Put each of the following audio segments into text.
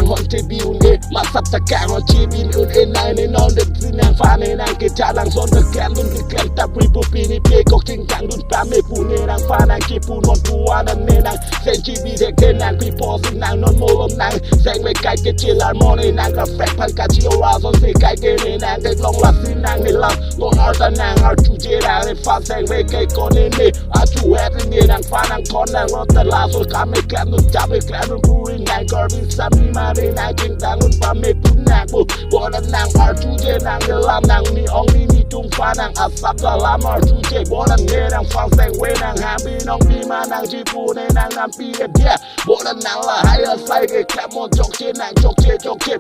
hอนเจบิวเนี่ยมาสับตะแกงฮอนจีบินอื่นเอ็นไนในนอนเด็กสินางฟ้าในนางเกจาลังโซนตะแกงรุ่นที่แกงตะปรีปูปีนี่เปียกจริงจังรุ่นปลาเมปูเนนางฟ้านางกีปูนอนปูวานันเนนางเซนจีบีเด็กเทนางพี่พอสินางนอนโมลมนางแสงไม่ไกลเกจิลาร์มอในนางกับแฟกพันกาจิโอราโซนสีไกลเกในนางเด็กลงลักสินางในลำลงอาร์ตนางอาร์จูเจนางในฟ้าแสงไม่ไกลก่อนเนอาจูแฮดเนนางฟ้านางคอนนางรถตลาดสุดขาไม่แกลมนุ่นจับไม่แกลมนุ่นพูรินางกอร์บิสามีมาในนางเก่งดังนุ่นปาไม่ปุ่นนางบุบอลนางอาร์จูเจนางในลำนางมีองนี่จุงฟ้านางอัศบดาลามาร์จูเจบอลเนนางฟังแสงเวนางหาบีน้องบีมานางจีปูในนางนำปีเดียบอลนางละให้ใส่เกแคลมอนจกเจนางจกเจ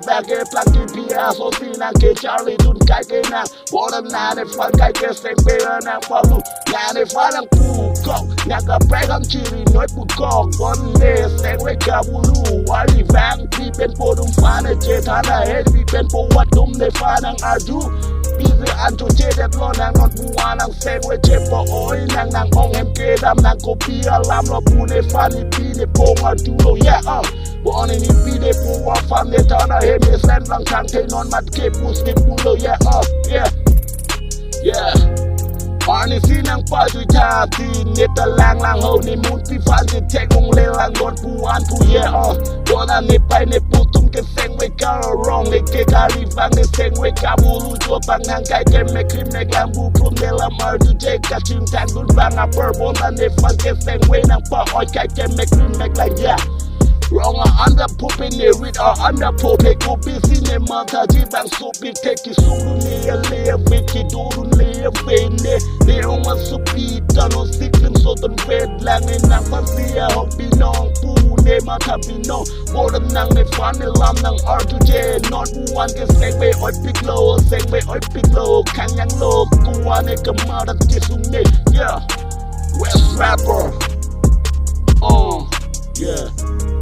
แบกเกพลังกินพีอาโซซีนางเกชาลีดุนไกเกนางบอลนางในฟันไกเกเซงเบลนางฟาลูงานในฟ้านางปูกอกนางกับแบกขังชีรีน้อยปูกอกบอลเนแสงเวกาบูลูวาลีแบงพี่เป็นโปดุมฟ้าในเจทานาเฮดพี่เป็นโปวัดดุมในฟ้านางอาจูพี่เสืออันจูเจเด็ดล้อนางนอนปูวานางเซงเวเจ็บปอโอยนางองเอ็มเกดำนางโคปีอาลามลอปูในฟ้านี่ปีในโปงอาจูโลแย่บอลนี่ปีในปูวาฟันในทานาเฮมีเซนหลังทางเทนอนมัดเก็บปูสติปูโลแย่ปานี่สีนางป้าจุชาตีเนตลางลางเฮานี่มุนพี่ฟันจะแทงวงเลลังโดนปูอันปูแย่บอลนี่ไปในปูตุ้มเกเซงเวการ้องในเกการีฟังในเซงเวกาบูลูจัวปังทางไกเกมในคลิปในกลางบูพรมในละมาดูเจกัดชิมแทงดุนบางอัปเปอร์บอลในฟังเกเซงเวนางป้าอ้อยไกเกมในคลิปในกลางแย่Wrong under pooping near it or under pooping go busy ne mata ji bang so big take you so ne live with you do live in ne on my supi no sticking so the red lang in nang fancy hope be no pu ne mata be no more nang ne fan ne lam nang r2j not one ke sek be oi big low kan yang low ku wa ne kamara ti sung ne yeah West rapper yeah